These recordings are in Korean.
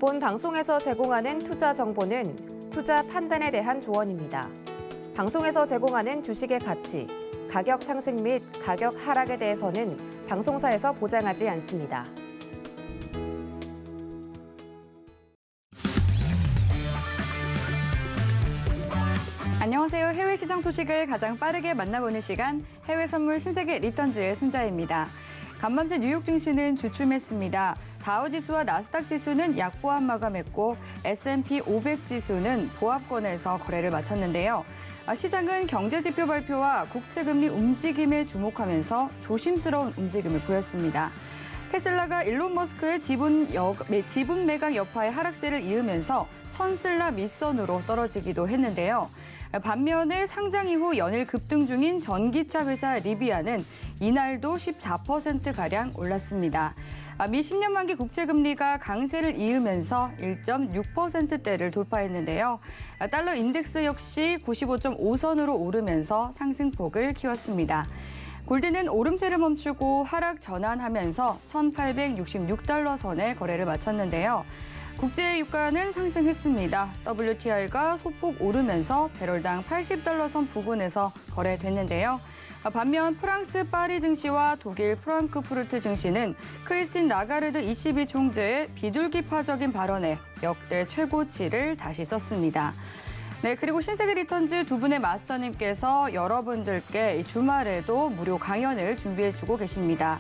본 방송에서 제공하는 투자 정보는 투자 판단에 대한 조언입니다. 방송에서 제공하는 주식의 가치, 가격 상승 및 가격 하락에 대해서는 방송사에서 보장하지 않습니다. 안녕하세요. 해외 시장 소식을 가장 빠르게 만나보는 시간, 해외 선물 신세계 리턴즈의 손자입니다. 간밤새 뉴욕 증시는 주춤했습니다. 다우지수와 나스닥 지수는 약보합 마감했고 S&P 500 지수는 보합권에서 거래를 마쳤는데요. 시장은 경제지표 발표와 국채금리 움직임에 주목하면서 조심스러운 움직임을 보였습니다. 테슬라가 일론 머스크의 지분 매각 여파의 하락세를 이으면서 천슬라 밑선으로 떨어지기도 했는데요. 반면에 상장 이후 연일 급등 중인 전기차 회사 리비아는 이날도 14%가량 올랐습니다. 미 10년 만기 국채금리가 강세를 이으면서 1.6%대를 돌파했는데요. 달러 인덱스 역시 95.5선으로 오르면서 상승폭을 키웠습니다. 골드는 오름세를 멈추고 하락 전환하면서 1,866달러 선에 거래를 마쳤는데요. 국제 유가는 상승했습니다. WTI가 소폭 오르면서 배럴당 80달러 선 부근에서 거래됐는데요. 반면 프랑스 파리 증시와 독일 프랑크푸르트 증시는 크리스틴 라가르드 ECB 총재의 비둘기파적인 발언에 역대 최고치를 다시 썼습니다. 네, 그리고 신세계 리턴즈 두 분의 마스터님께서 여러분들께 주말에도 무료 강연을 준비해주고 계십니다.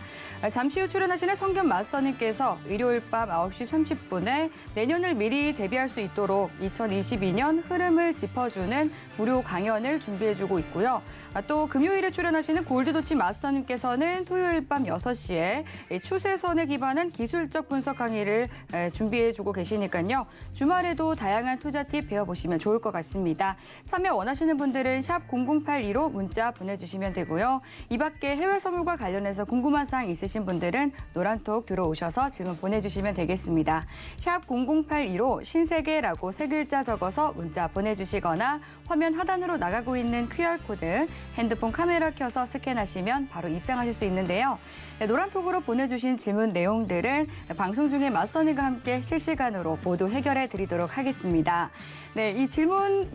잠시 후 출연하시는 성견 마스터님께서 일요일 밤 9시 30분에 내년을 미리 대비할 수 있도록 2022년 흐름을 짚어주는 무료 강연을 준비해주고 있고요. 또 금요일에 출연하시는 골드도치 마스터님께서는 토요일 밤 6시에 추세선에 기반한 기술적 분석 강의를 준비해주고 계시니까요. 주말에도 다양한 투자 팁 배워보시면 좋을 것 같습니다. 참여 원하시는 분들은 샵 0082로 문자 보내주시면 되고요. 이 밖에 해외 선물과 관련해서 궁금한 사항 있으신 분들은 노란톡 들어오셔서 질문 보내주시면 되겠습니다. 샵 0082로 신세계라고 세 글자 적어서 문자 보내주시거나 화면 하단으로 나가고 있는 QR코드 핸드폰 카메라 켜서 스캔하시면 바로 입장하실 수 있는데요. 네, 노란톡으로 보내주신 질문 내용들은 방송 중에 마스터님과 함께 실시간으로 모두 해결해 드리도록 하겠습니다. 네, 이 질문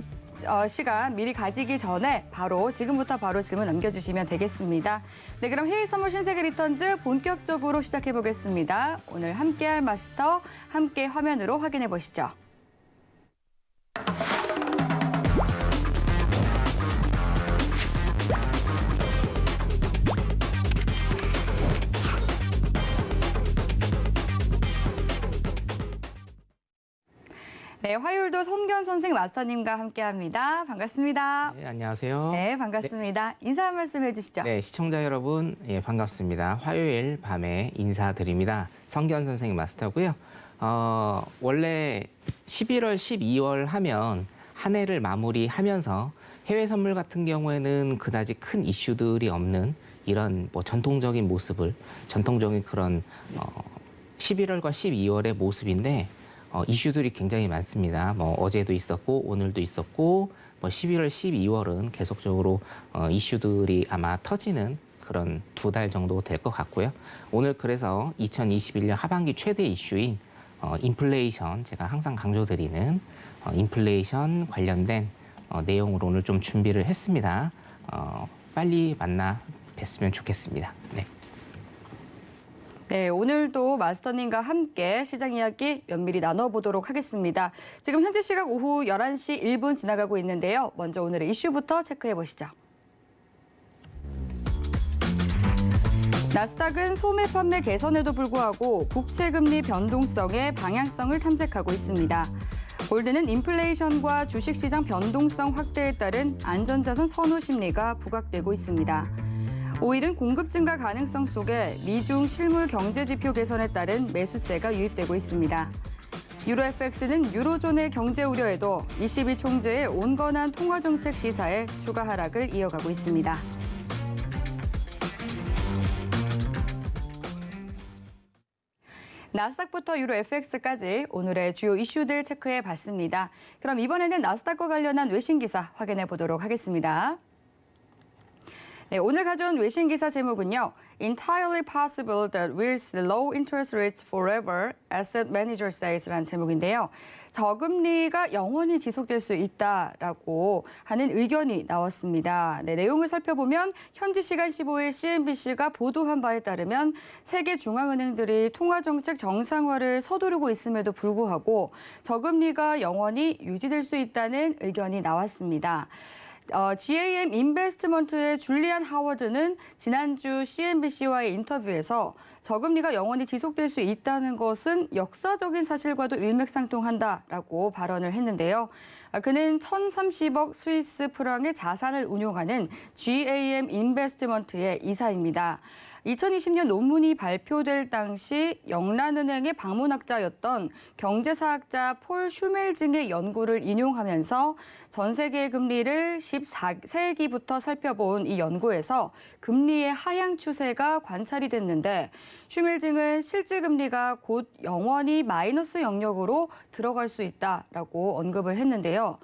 시간 미리 가지기 전에 지금부터 바로 질문 남겨주시면 되겠습니다. 네, 그럼 해외 선물 신세계 리턴즈 본격적으로 시작해 보겠습니다. 오늘 함께할 마스터 함께 화면으로 확인해 보시죠. 네, 화요일도 성견 선생 마스터님과 함께합니다. 반갑습니다. 네, 안녕하세요. 네, 반갑습니다. 인사 한 말씀 해주시죠. 네, 시청자 여러분, 반갑습니다. 화요일 밤에 인사드립니다. 성견 선생님 마스터고요. 원래 11월, 12월 하면 한 해를 마무리하면서 해외 선물 같은 경우에는 그다지 큰 이슈들이 없는 이런 전통적인 그런 11월과 12월의 모습인데 이슈들이 굉장히 많습니다. 어제도 있었고 오늘도 있었고 11월, 12월은 계속적으로 이슈들이 아마 터지는 그런 2달 정도 될 것 같고요. 오늘 그래서 2021년 하반기 최대 이슈인 인플레이션, 제가 항상 강조드리는 인플레이션 관련된 내용으로 오늘 좀 준비를 했습니다. 빨리 만나 뵀으면 좋겠습니다. 네. 네, 오늘도 마스터님과 함께 시장 이야기 면밀히 나눠보도록 하겠습니다. 지금 현재 시각 오후 11시 1분 지나가고 있는데요. 먼저 오늘의 이슈부터 체크해보시죠. 나스닥은 소매 판매 개선에도 불구하고 국채금리 변동성의 방향성을 탐색하고 있습니다. 골드는 인플레이션과 주식시장 변동성 확대에 따른 안전자산 선호 심리가 부각되고 있습니다. 오일은 공급 증가 가능성 속에 미중 실물 경제지표 개선에 따른 매수세가 유입되고 있습니다. 유로 FX는 유로존의 경제 우려에도 ECB 총재의 온건한 통화정책 시사에 추가 하락을 이어가고 있습니다. 나스닥부터 유로 FX까지 오늘의 주요 이슈들 체크해 봤습니다. 그럼 이번에는 나스닥과 관련한 외신 기사 확인해 보도록 하겠습니다. 네, 오늘 가져온 외신 기사 제목은요. Entirely possible that we'll see low interest rates forever, asset manager says라는 제목인데요. 저금리가 영원히 지속될 수 있다라고 하는 의견이 나왔습니다. 네, 내용을 살펴보면 현지 시간 15일 CNBC가 보도한 바에 따르면 세계 중앙은행들이 통화정책 정상화를 서두르고 있음에도 불구하고 저금리가 영원히 유지될 수 있다는 의견이 나왔습니다. GAM 인베스트먼트의 줄리안 하워드는 지난주 CNBC와의 인터뷰에서 저금리가 영원히 지속될 수 있다는 것은 역사적인 사실과도 일맥상통한다라고 발언을 했는데요. 그는 1,030억 스위스 프랑의 자산을 운용하는 GAM 인베스트먼트의 이사입니다. 2020년 논문이 발표될 당시 영란은행의 방문학자였던 경제사학자 폴 슈멜징의 연구를 인용하면서 전 세계 금리를 14세기부터 살펴본 이 연구에서 금리의 하향 추세가 관찰이 됐는데 슈멜징은 실질 금리가 곧 영원히 마이너스 영역으로 들어갈 수 있다라고 언급을 했는데요.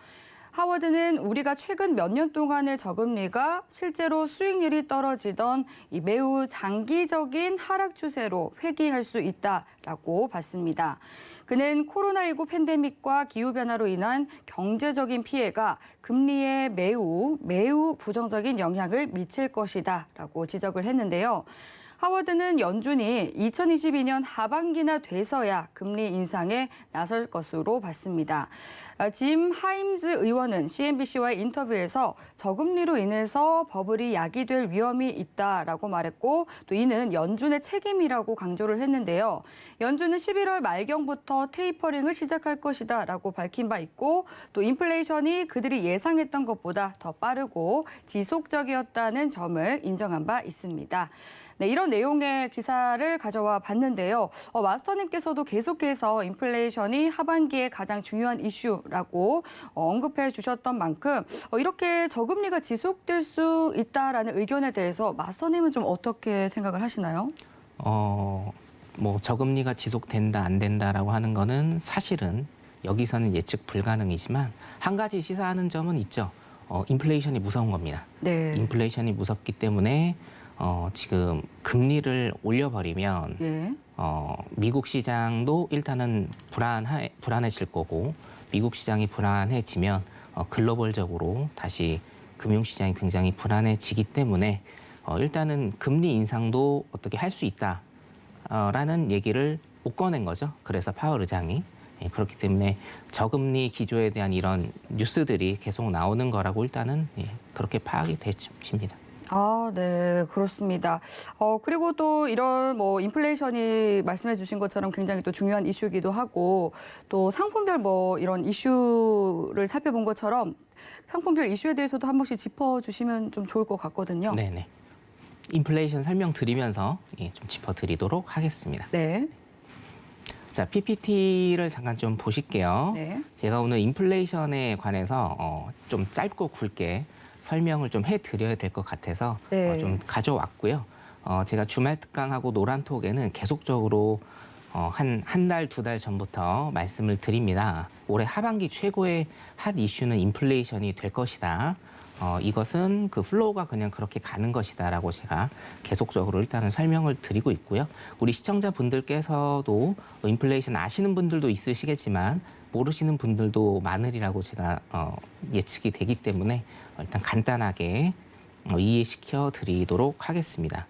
하워드는 우리가 최근 몇 년 동안의 저금리가 실제로 수익률이 떨어지던 이 매우 장기적인 하락 추세로 회귀할 수 있다라고 봤습니다. 그는 코로나19 팬데믹과 기후변화로 인한 경제적인 피해가 금리에 매우 부정적인 영향을 미칠 것이다라고 지적을 했는데요. 하워드는 연준이 2022년 하반기나 돼서야 금리 인상에 나설 것으로 봤습니다. 짐 하임즈 의원은 CNBC와의 인터뷰에서 저금리로 인해서 버블이 야기될 위험이 있다라고 말했고 또 이는 연준의 책임이라고 강조를 했는데요. 연준은 11월 말경부터 테이퍼링을 시작할 것이다라고 밝힌 바 있고 또 인플레이션이 그들이 예상했던 것보다 더 빠르고 지속적이었다는 점을 인정한 바 있습니다. 네, 이런 내용의 기사를 가져와 봤는데요. 마스터님께서도 계속해서 인플레이션이 하반기에 가장 중요한 이슈라고 언급해 주셨던 만큼 이렇게 저금리가 지속될 수 있다라는 의견에 대해서 마스터님은 좀 어떻게 생각을 하시나요? 뭐 저금리가 지속된다 안 된다라고 하는 거는 사실은 여기서는 예측 불가능이지만 한 가지 시사하는 점은 있죠. 인플레이션이 무서운 겁니다. 네. 인플레이션이 무섭기 때문에 지금 금리를 올려버리면 예. 미국 시장도 일단은 불안해질 거고 미국 시장이 불안해지면 글로벌적으로 다시 금융시장이 굉장히 불안해지기 때문에 일단은 금리 인상도 어떻게 할 수 있다라는 얘기를 못 꺼낸 거죠. 그래서 파월 의장이. 그렇기 때문에 저금리 기조에 대한 이런 뉴스들이 계속 나오는 거라고 일단은 그렇게 파악이 되십니다. 아, 네, 그렇습니다. 그리고 또 이런 뭐 인플레이션이 말씀해 주신 것처럼 굉장히 또 중요한 이슈이기도 하고 또 상품별 뭐 이런 이슈를 살펴본 것처럼 상품별 이슈에 대해서도 한 번씩 짚어주시면 좀 좋을 것 같거든요. 네네. 인플레이션 설명드리면서 좀 짚어드리도록 하겠습니다. 네. 자, PPT를 잠깐 좀 보실게요. 네. 제가 오늘 인플레이션에 관해서 좀 짧고 굵게 설명을 좀 해드려야 될 것 같아서 네. 좀 가져왔고요. 제가 주말 특강하고 노란톡에는 계속적으로 한 달, 두 달 전부터 말씀을 드립니다. 올해 하반기 최고의 핫 이슈는 인플레이션이 될 것이다. 이것은 그 플로우가 그냥 그렇게 가는 것이다라고 제가 계속적으로 일단은 설명을 드리고 있고요. 우리 시청자분들께서도 인플레이션 아시는 분들도 있으시겠지만 모르시는 분들도 많으리라고 제가 예측이 되기 때문에 일단 간단하게 이해시켜 드리도록 하겠습니다.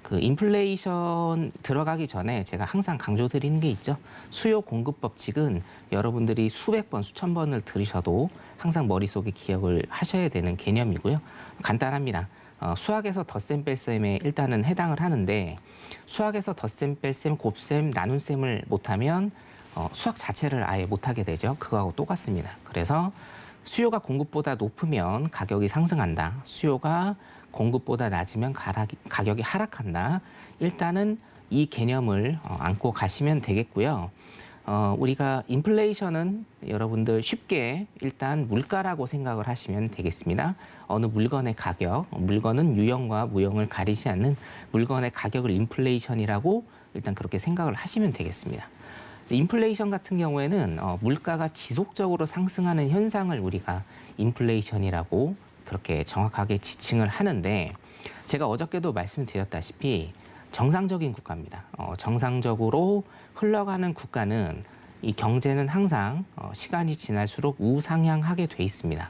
그 인플레이션 들어가기 전에 제가 항상 강조드리는 게 있죠. 수요 공급 법칙은 여러분들이 수백 번, 수천 번을 들으셔도 항상 머릿속에 기억을 하셔야 되는 개념이고요. 간단합니다. 수학에서 덧셈 뺄셈에 일단은 해당을 하는데 수학에서 덧셈 뺄셈 곱셈 나눗셈을 못하면 수학 자체를 아예 못하게 되죠. 그거하고 똑같습니다. 그래서 수요가 공급보다 높으면 가격이 상승한다. 수요가 공급보다 낮으면 가격이 하락한다. 일단은 이 개념을 안고 가시면 되겠고요. 우리가 인플레이션은 여러분들 쉽게 일단 물가라고 생각을 하시면 되겠습니다. 어느 물건의 가격, 물건은 유형과 무형을 가리지 않는 물건의 가격을 인플레이션이라고 일단 그렇게 생각을 하시면 되겠습니다. 인플레이션 같은 경우에는 물가가 지속적으로 상승하는 현상을 우리가 인플레이션이라고 그렇게 정확하게 지칭을 하는데 제가 어저께도 말씀드렸다시피 정상적인 국가입니다. 정상적으로 흘러가는 국가는 이 경제는 항상 시간이 지날수록 우상향하게 돼 있습니다.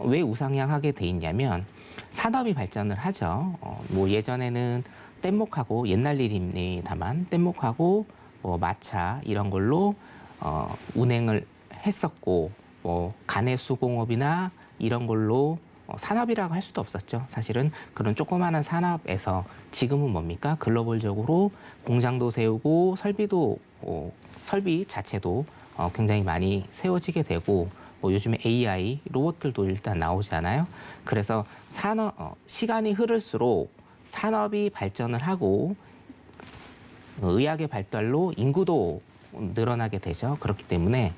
왜 우상향하게 돼 있냐면 산업이 발전을 하죠. 뭐 예전에는 뗏목하고 옛날 일입니다만 뗏목하고 뭐 마차 이런 걸로 운행을 했었고 뭐 가내 수공업이나 이런 걸로 산업이라고 할 수도 없었죠. 사실은 그런 조그마한 산업에서 지금은 뭡니까? 글로벌적으로 공장도 세우고 설비 자체도 굉장히 많이 세워지게 되고 뭐 요즘에 AI 로봇들도 일단 나오잖아요. 그래서 시간이 흐를수록 산업이 발전을 하고 의학의 발달로 인구도 늘어나게 되죠. 그렇기 때문에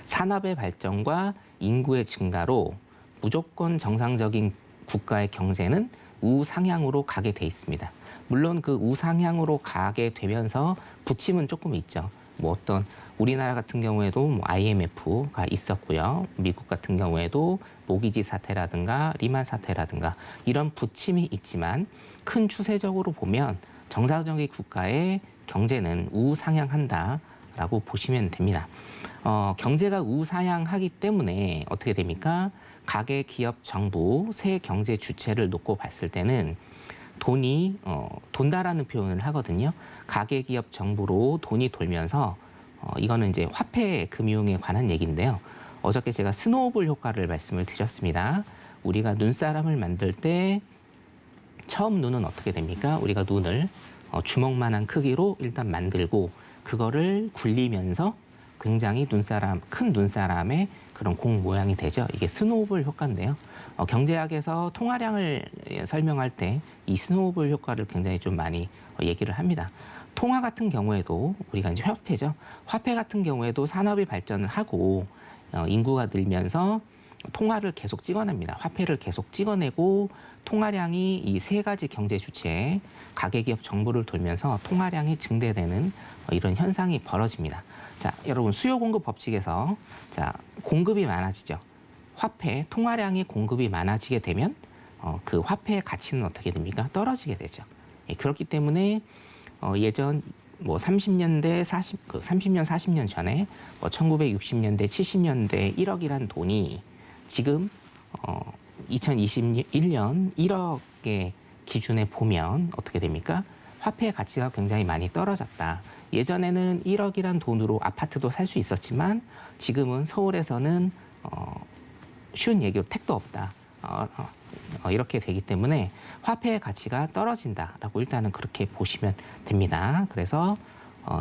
산업의 발전과 인구의 증가로 무조건 정상적인 국가의 경제는 우상향으로 가게 돼 있습니다. 물론 그 우상향으로 가게 되면서 부침은 조금 있죠. 뭐 어떤 우리나라 같은 경우에도 뭐 IMF가 있었고요. 미국 같은 경우에도 모기지 사태라든가 리만 사태라든가 이런 부침이 있지만 큰 추세적으로 보면 정상적인 국가의 경제는 우상향한다라고 보시면 됩니다. 경제가 우상향하기 때문에 어떻게 됩니까? 가계, 기업, 정부, 세 경제 주체를 놓고 봤을 때는 돈이 돈다라는 표현을 하거든요. 가계, 기업, 정부로 돈이 돌면서 이거는 이제 화폐 금융에 관한 얘기인데요. 어저께 제가 스노우볼 효과를 말씀을 드렸습니다. 우리가 눈사람을 만들 때 처음 눈은 어떻게 됩니까? 우리가 눈을 주먹만한 크기로 일단 만들고 그거를 굴리면서 굉장히 큰 눈사람의 그런 공 모양이 되죠. 이게 스노우볼 효과인데요. 경제학에서 통화량을 설명할 때 이 스노우볼 효과를 굉장히 좀 많이 얘기를 합니다. 통화 같은 경우에도 우리가 이제 화폐죠. 화폐 같은 경우에도 산업이 발전을 하고 인구가 늘면서 통화를 계속 찍어냅니다. 화폐를 계속 찍어내고 통화량이 이 세 가지 경제 주체, 가계기업 정부를 돌면서 통화량이 증대되는 이런 현상이 벌어집니다. 자, 여러분 수요 공급 법칙에서 자, 공급이 많아지죠. 화폐, 통화량이 공급이 많아지게 되면 그 화폐의 가치는 어떻게 됩니까? 떨어지게 되죠. 그렇기 때문에 예전 뭐 30년대 30년 40년 전에 1960년대 70년대 1억이란 돈이 지금 2021년 1억의 기준에 보면 어떻게 됩니까? 화폐의 가치가 굉장히 많이 떨어졌다. 예전에는 1억이란 돈으로 아파트도 살 수 있었지만 지금은 서울에서는 쉬운 얘기로 택도 없다. 이렇게 되기 때문에 화폐의 가치가 떨어진다라고 일단은 그렇게 보시면 됩니다. 그래서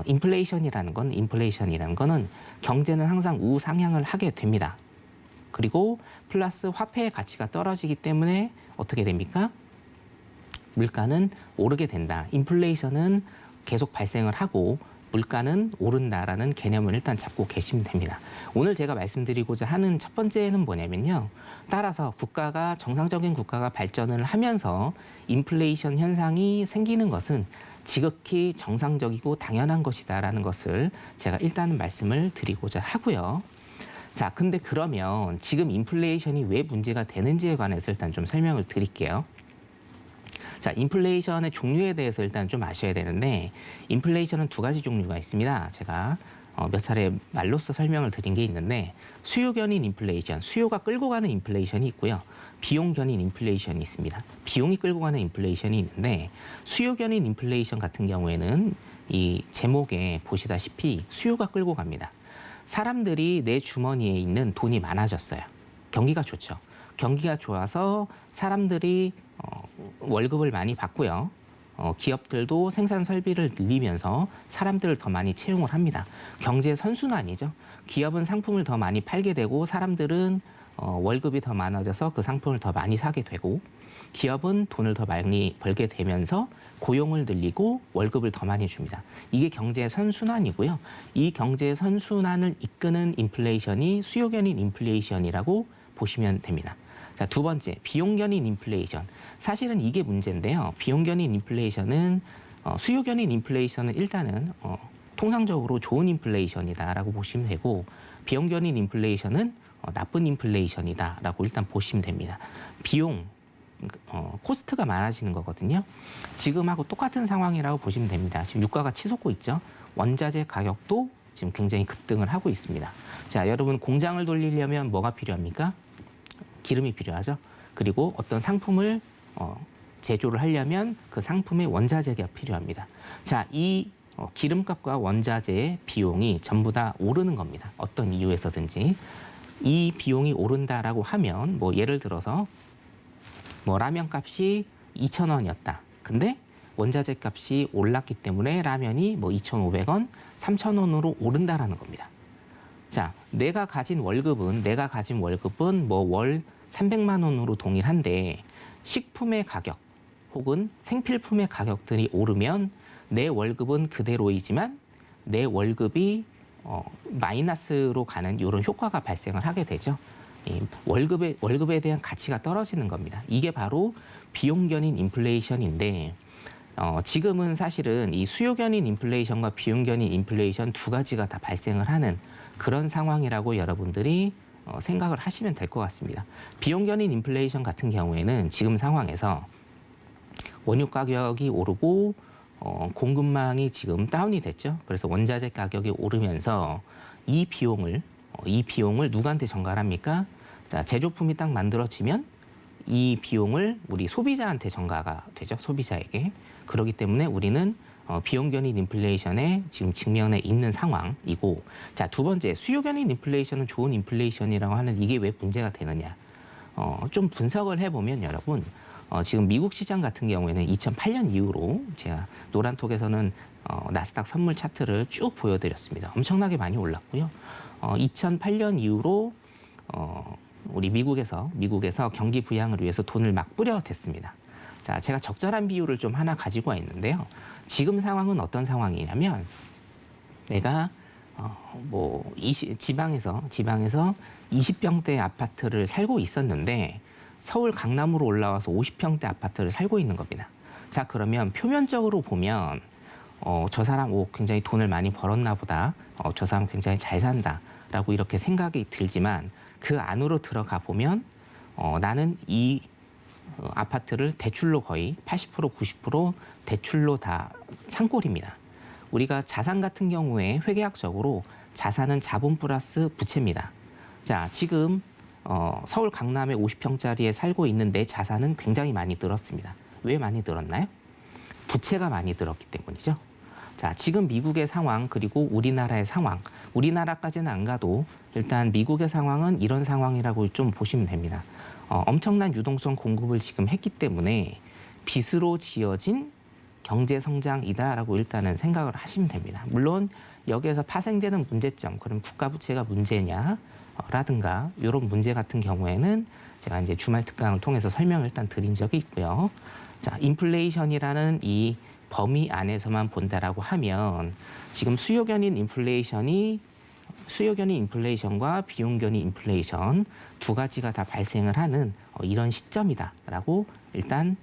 인플레이션이라는 거는 경제는 항상 우상향을 하게 됩니다. 그리고 플러스 화폐의 가치가 떨어지기 때문에 어떻게 됩니까? 물가는 오르게 된다. 인플레이션은 계속 발생을 하고 물가는 오른다라는 개념을 일단 잡고 계시면 됩니다. 오늘 제가 말씀드리고자 하는 첫 번째는 뭐냐면요. 따라서 정상적인 국가가 발전을 하면서 인플레이션 현상이 생기는 것은 지극히 정상적이고 당연한 것이다라는 것을 제가 일단은 말씀을 드리고자 하고요. 자, 근데 그러면 지금 인플레이션이 왜 문제가 되는지에 관해서 일단 좀 설명을 드릴게요. 자, 인플레이션의 종류에 대해서 일단 좀 아셔야 되는데 인플레이션은 두 가지 종류가 있습니다. 제가 몇 차례 말로써 설명을 드린 게 있는데 수요 견인 인플레이션, 수요가 끌고 가는 인플레이션이 있고요. 비용 견인 인플레이션이 있습니다. 비용이 끌고 가는 인플레이션이 있는데 수요 견인 인플레이션 같은 경우에는 이 제목에 보시다시피 수요가 끌고 갑니다. 사람들이 내 주머니에 있는 돈이 많아졌어요. 경기가 좋죠. 경기가 좋아서 사람들이 월급을 많이 받고요. 기업들도 생산 설비를 늘리면서 사람들을 더 많이 채용을 합니다. 경제 선순환이죠. 기업은 상품을 더 많이 팔게 되고 사람들은 월급이 더 많아져서 그 상품을 더 많이 사게 되고 기업은 돈을 더 많이 벌게 되면서 고용을 늘리고 월급을 더 많이 줍니다. 이게 경제 선순환이고요. 이 경제 선순환을 이끄는 인플레이션이 수요 견인 인플레이션이라고 보시면 됩니다. 자, 두 번째, 비용 견인 인플레이션. 사실은 이게 문제인데요. 비용 견인 인플레이션은 수요 견인 인플레이션은 일단은 통상적으로 좋은 인플레이션이다라고 보시면 되고 비용 견인 인플레이션은 나쁜 인플레이션이다라고 일단 보시면 됩니다. 비용 코스트가 많아지는 거거든요. 지금하고 똑같은 상황이라고 보시면 됩니다. 지금 유가가 치솟고 있죠. 원자재 가격도 지금 굉장히 급등을 하고 있습니다. 자, 여러분 공장을 돌리려면 뭐가 필요합니까? 기름이 필요하죠. 그리고 어떤 상품을 제조를 하려면 그 상품의 원자재가 필요합니다. 자, 이 기름값과 원자재의 비용이 전부 다 오르는 겁니다. 어떤 이유에서든지. 이 비용이 오른다라고 하면 뭐 예를 들어서 뭐 라면 값이 2,000원이었다. 근데 원자재 값이 올랐기 때문에 라면이 뭐 2,500원, 3,000원으로 오른다라는 겁니다. 자, 내가 가진 월급은 뭐 월 300만 원으로 동일한데 식품의 가격 혹은 생필품의 가격들이 오르면 내 월급은 그대로이지만 내 월급이 마이너스로 가는 이런 효과가 발생을 하게 되죠. 월급에 대한 가치가 떨어지는 겁니다. 이게 바로 비용 견인 인플레이션인데 지금은 사실은 이 수요 견인 인플레이션과 비용 견인 인플레이션 두 가지가 다 발생을 하는 그런 상황이라고 여러분들이 생각을 하시면 될 것 같습니다. 비용 견인 인플레이션 같은 경우에는 지금 상황에서 원유 가격이 오르고 공급망이 지금 다운이 됐죠. 그래서 원자재 가격이 오르면서 이 비용을 누구한테 전가합니까? 자, 제조품이 딱 만들어지면 이 비용을 우리 소비자한테 전가가 되죠. 소비자에게. 그렇기 때문에 우리는 비용 견인 인플레이션에 지금 직면해 있는 상황이고, 자, 두 번째 수요 견인 인플레이션은 좋은 인플레이션이라고 하는 이게 왜 문제가 되느냐? 좀 분석을 해보면 여러분 지금 미국 시장 같은 경우에는 2008년 이후로 제가 노란톡에서는 나스닥 선물 차트를 쭉 보여드렸습니다. 엄청나게 많이 올랐고요. 2008년 이후로 우리 미국에서 경기 부양을 위해서 돈을 막 뿌려댔습니다. 자, 제가 적절한 비율을 좀 하나 가지고 와 있는데요. 지금 상황은 어떤 상황이냐면 내가 지방에서 20평대 아파트를 살고 있었는데 서울 강남으로 올라와서 50평대 아파트를 살고 있는 겁니다. 자, 그러면 표면적으로 보면 저 사람 굉장히 돈을 많이 벌었나 보다. 저 사람 굉장히 잘 산다라고 이렇게 생각이 들지만 그 안으로 들어가 보면 나는 이 아파트를 대출로 거의 80% 90% 대출로 다 산 꼴입니다. 우리가 자산 같은 경우에 회계학적으로 자산은 자본 플러스 부채입니다. 자, 지금 서울 강남에 50평짜리에 살고 있는 내 자산은 굉장히 많이 늘었습니다. 왜 많이 늘었나요? 부채가 많이 늘었기 때문이죠. 자, 지금 미국의 상황 그리고 우리나라의 상황, 우리나라까지는 안 가도 일단 미국의 상황은 이런 상황이라고 좀 보시면 됩니다. 엄청난 유동성 공급을 지금 했기 때문에 빚으로 지어진 경제 성장이다라고 일단은 생각을 하시면 됩니다. 물론 여기에서 파생되는 문제점, 그럼 국가 부채가 문제냐라든가 이런 문제 같은 경우에는 제가 이제 주말 특강을 통해서 설명을 일단 드린 적이 있고요. 자, 인플레이션이라는 이 범위 안에서만 본다라고 하면 지금 수요 견인 인플레이션과 비용 견인 인플레이션 두 가지가 다 발생을 하는 이런 시점이다라고 일단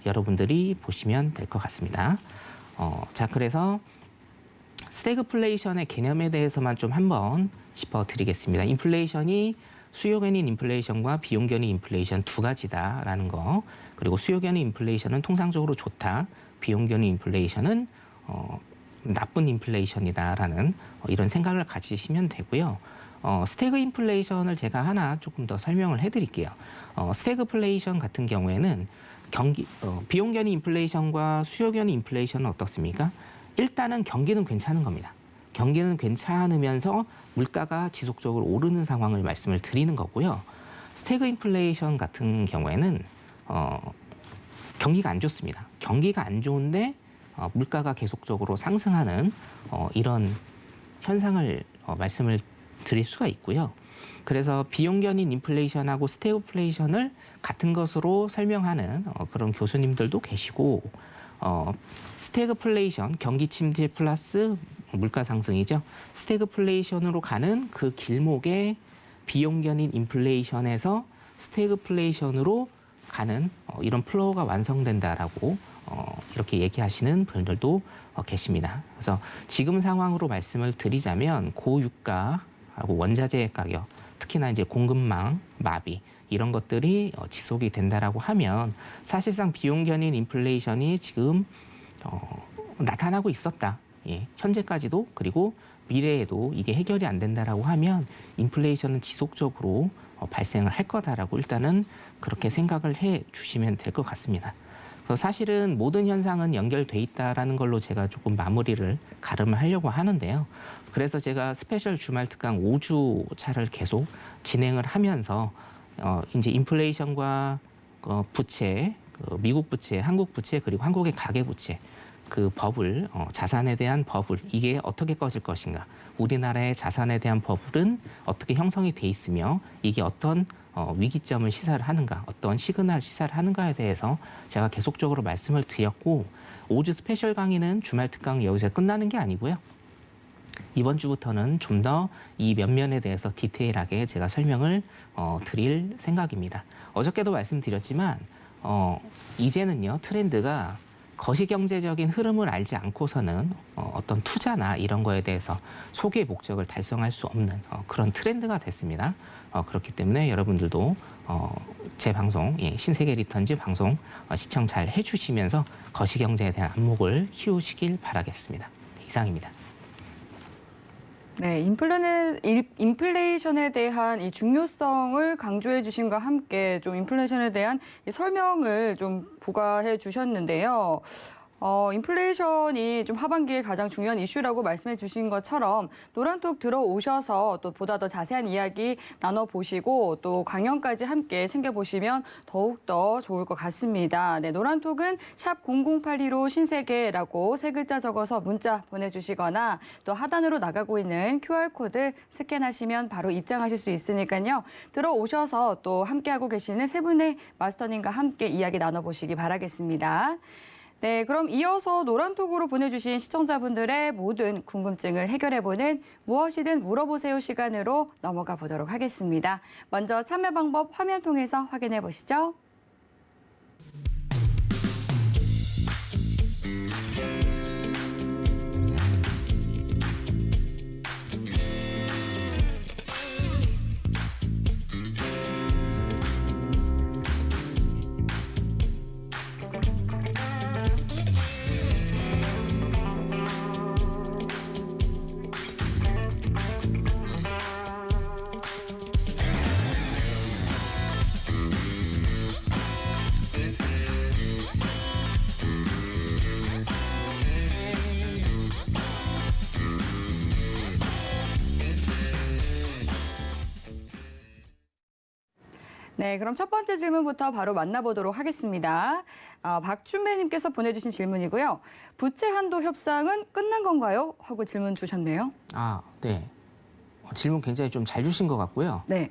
여러분들이 보시면 될 것 같습니다. 자, 그래서 스태그플레이션의 개념에 대해서만 좀 한번 짚어드리겠습니다. 인플레이션이 수요 견인 인플레이션과 비용 견인 인플레이션 두 가지다라는 거, 그리고 수요 견인 인플레이션은 통상적으로 좋다, 비용 견인 인플레이션은 나쁜 인플레이션이다라는 이런 생각을 가지시면 되고요. 스태그 인플레이션을 제가 하나 조금 더 설명을 해드릴게요. 스태그플레이션 같은 경우에는 비용 견인 인플레이션과 수요 견인 인플레이션은 어떻습니까? 일단은 경기는 괜찮은 겁니다. 경기는 괜찮으면서 물가가 지속적으로 오르는 상황을 말씀을 드리는 거고요. 스태그 인플레이션 같은 경우에는 경기가 안 좋습니다. 경기가 안 좋은데 물가가 계속적으로 상승하는 이런 현상을 말씀을 드릴 수가 있고요. 그래서 비용 견인 인플레이션하고 스태그플레이션을 같은 것으로 설명하는 그런 교수님들도 계시고, 스태그플레이션, 경기 침체 플러스 물가 상승이죠. 스태그플레이션으로 가는 그 길목에 비용 견인 인플레이션에서 스태그플레이션으로 가는 이런 플로우가 완성된다라고 이렇게 얘기하시는 분들도 계십니다. 그래서 지금 상황으로 말씀을 드리자면 고유가하고 원자재 가격, 특히나 이제 공급망 마비, 이런 것들이 지속이 된다라고 하면 사실상 비용 견인 인플레이션이 지금 나타나고 있었다. 예, 현재까지도 그리고 미래에도 이게 해결이 안 된다라고 하면 인플레이션은 지속적으로 발생을 할 거다라고 일단은 그렇게 생각을 해 주시면 될 것 같습니다. 그래서 사실은 모든 현상은 연결돼 있다라는 걸로 제가 조금 마무리를 가름을 하려고 하는데요. 그래서 제가 스페셜 주말 특강 5주 차를 계속 진행을 하면서 이제 인플레이션과 부채, 미국 부채, 한국 부채 그리고 한국의 가계 부채 그 버블, 자산에 대한 버블 이게 어떻게 꺼질 것인가? 우리나라의 자산에 대한 버블은 어떻게 형성이 돼 있으며 이게 어떤 위기점을 시사를 하는가, 어떤 시그널 시사를 하는가에 대해서 제가 계속적으로 말씀을 드렸고 5주 스페셜 강의는 주말 특강 여기서 끝나는 게 아니고요. 이번 주부터는 좀 더 이 면면에 대해서 디테일하게 제가 설명을 드릴 생각입니다. 어저께도 말씀드렸지만 이제는요 트렌드가 거시경제적인 흐름을 알지 않고서는 어떤 투자나 이런 거에 대해서 소기의 목적을 달성할 수 없는 그런 트렌드가 됐습니다. 그렇기 때문에 여러분들도 제 방송, 신세계 리턴즈 방송 시청 잘 해주시면서 거시경제에 대한 안목을 키우시길 바라겠습니다. 이상입니다. 네, 인플레이션에 대한 이 중요성을 강조해 주심과 함께 좀 인플레이션에 대한 이 설명을 좀 부과해 주셨는데요. 인플레이션이 좀 하반기에 가장 중요한 이슈라고 말씀해 주신 것처럼 노란톡 들어오셔서 또 보다 더 자세한 이야기 나눠보시고 또 강연까지 함께 챙겨보시면 더욱더 좋을 것 같습니다. 네, 노란톡은 샵 0082로 신세계라고 세 글자 적어서 문자 보내주시거나 또 하단으로 나가고 있는 QR코드 스캔하시면 바로 입장하실 수 있으니까요. 들어오셔서 또 함께하고 계시는 세 분의 마스터님과 함께 이야기 나눠보시기 바라겠습니다. 네, 그럼 이어서 노란톡으로 보내주신 시청자분들의 모든 궁금증을 해결해보는 무엇이든 물어보세요 시간으로 넘어가 보도록 하겠습니다. 먼저 참여 방법 화면 통해서 확인해 보시죠. 네, 그럼 첫 번째 질문부터 바로 만나보도록 하겠습니다. 박춘배님께서 보내주신 질문이고요. 부채 한도 협상은 끝난 건가요? 하고 질문 주셨네요. 네. 질문 굉장히 좀 잘 주신 것 같고요. 네.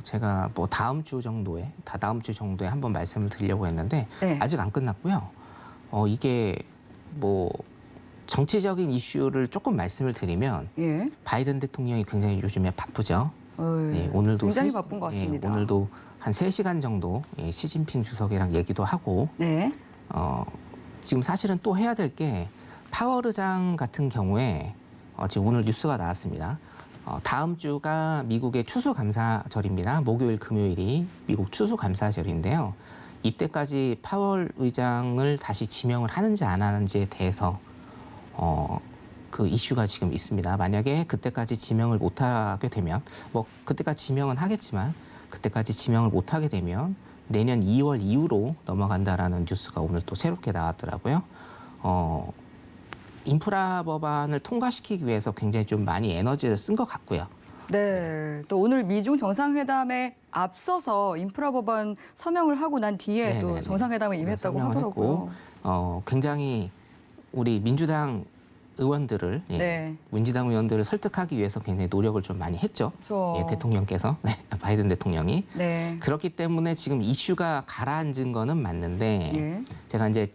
제가 뭐 다음 주 정도에 한번 말씀을 드리려고 했는데 네. 아직 안 끝났고요. 이게 뭐 정치적인 이슈를 조금 말씀을 드리면 예. 바이든 대통령이 굉장히 요즘에 바쁘죠. 네, 오늘도 굉장히 바쁜 것 같습니다. 오늘도 한 3시간 정도 시진핑 주석이랑 얘기도 하고 네. 지금 사실은 또 해야 될 게 파월 의장 같은 경우에 지금 오늘 뉴스가 나왔습니다. 다음 주가 미국의 추수감사절입니다. 목요일, 금요일이 미국 추수감사절인데요. 이때까지 파월 의장을 다시 지명을 하는지 안 하는지에 대해서 그 이슈가 지금 있습니다. 만약에 그때까지 지명을 못하게 되면 뭐 그때까지 지명은 하겠지만 그때까지 지명을 못하게 되면 내년 2월 이후로 넘어간다라는 뉴스가 오늘 또 새롭게 나왔더라고요. 인프라 법안을 통과시키기 위해서 굉장히 좀 많이 에너지를 쓴 것 같고요. 네. 또 오늘 미중 정상회담에 앞서서 인프라 법안 서명을 하고 난 뒤에 또 정상회담에 임했다고 하더라고요. 굉장히 우리 민주당 의원들을 민주당 의원들을 설득하기 위해서 굉장히 노력을 좀 많이 했죠. 그렇죠. 대통령께서 바이든 대통령이 그렇기 때문에 지금 이슈가 가라앉은 거는 맞는데 제가 이제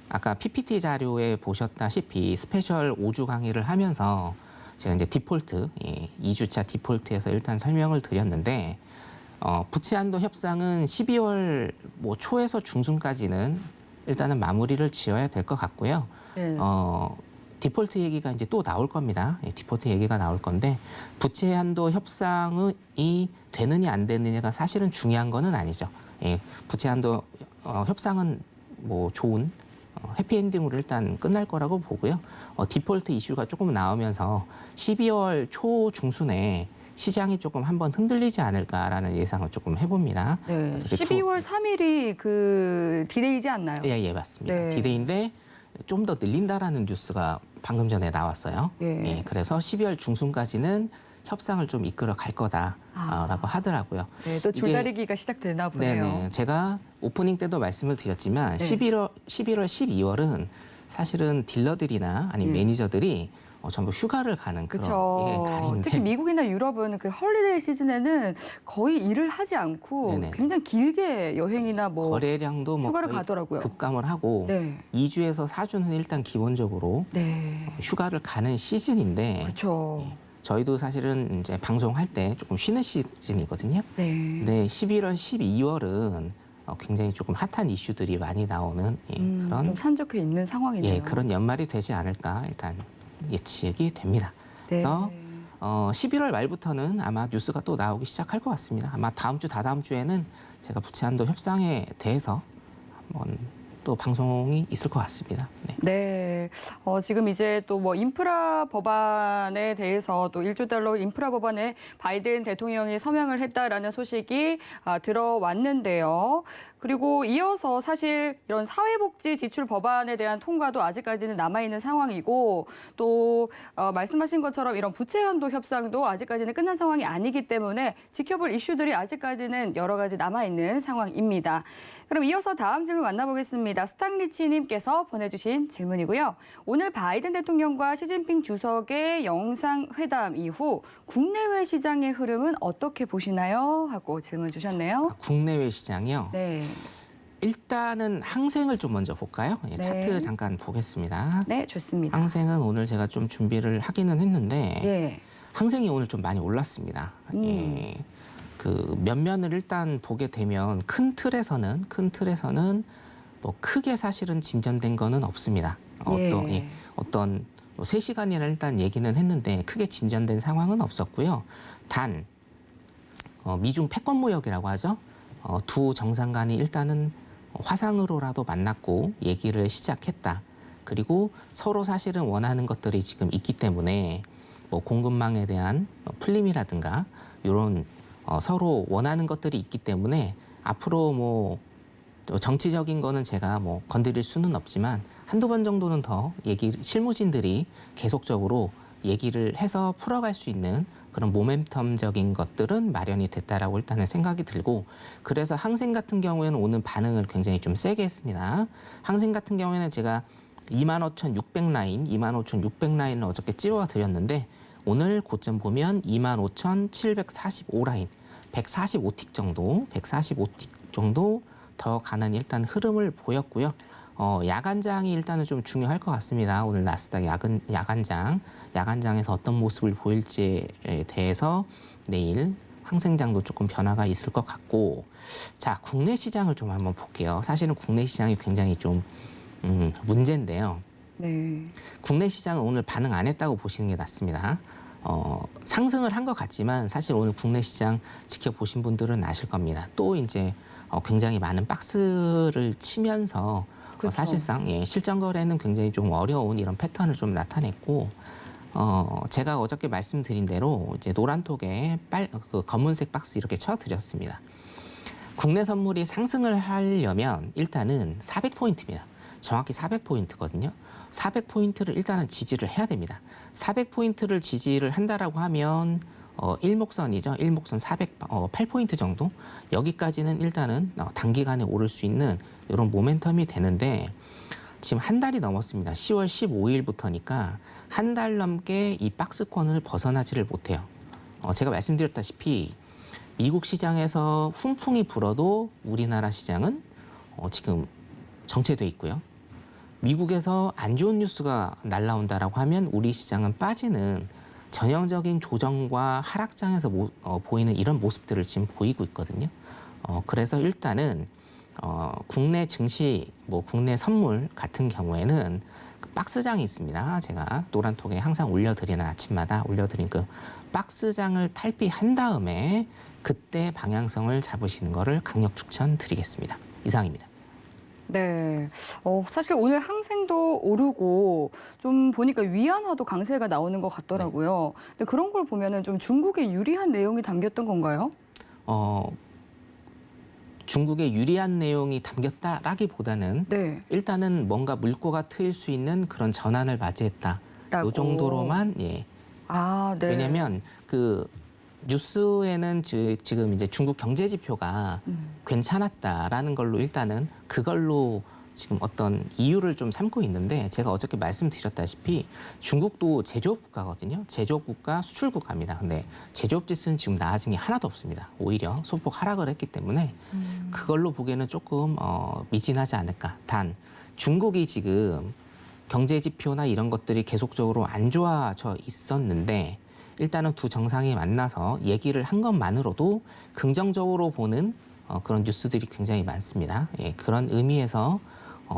아까 PPT 자료에 보셨다시피 스페셜 5주 강의를 하면서 제가 이제 디폴트 2주차 디폴트에서 일단 설명을 드렸는데 부채 한도 협상은 12월 뭐 초에서 중순까지는 일단은 마무리를 지어야 될 것 같고요. 디폴트 얘기가 이제 또 나올 겁니다. 디폴트 얘기가 나올 건데 부채 한도 협상이 되느냐 안 되느냐가 사실은 중요한 거는 아니죠. 부채 한도 협상은 뭐 좋은 해피엔딩으로 일단 끝날 거라고 보고요. 디폴트 이슈가 조금 나오면서 12월 초 중순에 시장이 조금 한번 흔들리지 않을까라는 예상을 조금 해봅니다. 네, 12월 3일이 그 디데이지 않나요? 예, 맞습니다. 네. 디데이인데 좀 더 늘린다라는 뉴스가 방금 전에 나왔어요. 예. 그래서 12월 중순까지는 협상을 좀 이끌어 갈 거다라고 하더라고요. 네, 또 줄다리기가 시작되나 보네요. 네네. 제가 오프닝 때도 말씀을 드렸지만 네. 11월, 12월은 사실은 딜러들이나 아니면 매니저들이 전부 휴가를 가는 그런 그렇죠. 달인데 특히 미국이나 유럽은 그 헐리데이 시즌에는 거의 일을 하지 않고 네네. 굉장히 길게 여행이나 뭐 거래량도 뭐 휴가를 거의 가더라고요. 급감을 하고 네. 2주에서 4주는 일단 기본적으로 네. 휴가를 가는 시즌인데 그렇죠. 저희도 사실은 이제 방송할 때 조금 쉬는 시즌이거든요. 네. 근데 11월, 12월은 굉장히 조금 핫한 이슈들이 많이 나오는 그런 좀 산적해 있는 상황이네요. 그런 연말이 되지 않을까 일단 예측이 됩니다. 네. 그래서 11월 말부터는 아마 뉴스가 또 나오기 시작할 것 같습니다. 아마 다음 주, 다다음 주에는 제가 부채 한도 협상에 대해서 한번 또 방송이 있을 것 같습니다. 네. 네. 지금 이제 또 뭐 인프라 법안에 대해서 또 1조 달러 인프라 법안에 바이든 대통령이 서명을 했다라는 소식이 들어왔는데요. 그리고 이어서 사실 이런 사회복지 지출 법안에 대한 통과도 아직까지는 남아있는 상황이고 또 말씀하신 것처럼 이런 부채 한도 협상도 아직까지는 끝난 상황이 아니기 때문에 지켜볼 이슈들이 아직까지는 여러 가지 남아있는 상황입니다. 그럼 이어서 다음 질문 만나보겠습니다. 스탕리치님께서 보내주신 질문이고요. 오늘 바이든 대통령과 시진핑 주석의 영상회담 이후 국내외 시장의 흐름은 어떻게 보시나요? 하고 질문 주셨네요. 국내외 시장이요. 네. 일단은 항생을 좀 먼저 볼까요? 네. 차트 잠깐 보겠습니다. 네, 좋습니다. 항생은 오늘 제가 좀 준비를 하기는 했는데 예. 항생이 오늘 좀 많이 올랐습니다. 그 면면을 일단 보게 되면 큰 틀에서는 뭐 크게 사실은 진전된 거는 없습니다. 어떤 뭐 3시간이나 일단 얘기는 했는데 크게 진전된 상황은 없었고요. 단 미중 패권 무역이라고 하죠. 두 정상 간이 일단은 화상으로라도 만났고 얘기를 시작했다. 그리고 서로 사실은 원하는 것들이 지금 있기 때문에 뭐 공급망에 대한 풀림이라든가 이런 서로 원하는 것들이 있기 때문에 앞으로 뭐 정치적인 거는 제가 뭐 건드릴 수는 없지만 한두 번 정도는 더 실무진들이 계속적으로 얘기를 해서 풀어갈 수 있는 그런 모멘텀적인 것들은 마련이 됐다라고 일단은 생각이 들고 그래서 항생 같은 경우에는 오늘 반응을 굉장히 좀 세게 했습니다. 항생 같은 경우에는 제가 25,600 라인, 25,600 라인을 어저께 찝어드렸는데 오늘 고점 보면 25,745 라인, 145틱 정도 더 가는 일단 흐름을 보였고요. 야간장이 일단은 좀 중요할 것 같습니다. 오늘 나스닥 야간장에서 어떤 모습을 보일지에 대해서 내일 항생장도 조금 변화가 있을 것 같고 자, 국내 시장을 좀 한번 볼게요. 사실은 국내 시장이 굉장히 좀 문제인데요. 네. 국내 시장은 오늘 반응 안 했다고 보시는 게 낫습니다. 상승을 한 것 같지만 사실 오늘 국내 시장 지켜보신 분들은 아실 겁니다. 또 이제 굉장히 많은 박스를 치면서 그렇죠. 사실상 실전 거래는 굉장히 좀 어려운 이런 패턴을 좀 나타냈고 제가 어저께 말씀드린 대로 이제 노란톡에 그 검은색 박스 이렇게 쳐드렸습니다. 국내 선물이 상승을 하려면 일단은 400포인트입니다. 정확히 400포인트거든요. 400포인트를 일단은 지지를 해야 됩니다. 400포인트를 지지를 한다라고 하면 일목선이죠. 일목선 408포인트 정도. 여기까지는 일단은 단기간에 오를 수 있는 이런 모멘텀이 되는데 지금 한 달이 넘었습니다. 10월 15일부터니까 한 달 넘게 이 박스권을 벗어나지를 못해요. 제가 말씀드렸다시피 미국 시장에서 훈풍이 불어도 우리나라 시장은 지금 정체돼 있고요. 미국에서 안 좋은 뉴스가 날라온다라고 하면 우리 시장은 빠지는 전형적인 조정과 하락장에서 보이는 이런 모습들을 지금 보이고 있거든요. 그래서 일단은 국내 증시, 뭐 국내 선물 같은 경우에는 박스장이 있습니다. 제가 노란톡에 항상 올려드리는 아침마다 올려드린 그 박스장을 탈피한 다음에 그때 방향성을 잡으시는 거를 강력 추천드리겠습니다. 이상입니다. 네. 사실 오늘 항생도 오르고 좀 보니까 위안화도 강세가 나오는 것 같더라고요. 근데 그런 걸 보면은 좀 중국에 유리한 내용이 담겼던 건가요? 중국에 유리한 내용이 담겼다라기보다는 네. 일단은 뭔가 물꼬가 트일 수 있는 그런 전환을 맞이했다. 이 정도로만 예. 아, 네. 왜냐하면 그 뉴스에는 지금 이제 중국 경제 지표가 괜찮았다라는 걸로 일단은 그걸로 지금 어떤 이유를 좀 삼고 있는데 제가 어저께 말씀드렸다시피 중국도 제조업 국가거든요. 제조업 국가, 수출 국가입니다. 근데 제조업 지수는 지금 나아진 게 하나도 없습니다. 오히려 소폭 하락을 했기 때문에 그걸로 보기에는 조금 미진하지 않을까. 단 중국이 지금 경제 지표나 이런 것들이 계속적으로 안 좋아져 있었는데 일단은 두 정상이 만나서 얘기를 한 것만으로도 긍정적으로 보는 그런 뉴스들이 굉장히 많습니다. 예, 그런 의미에서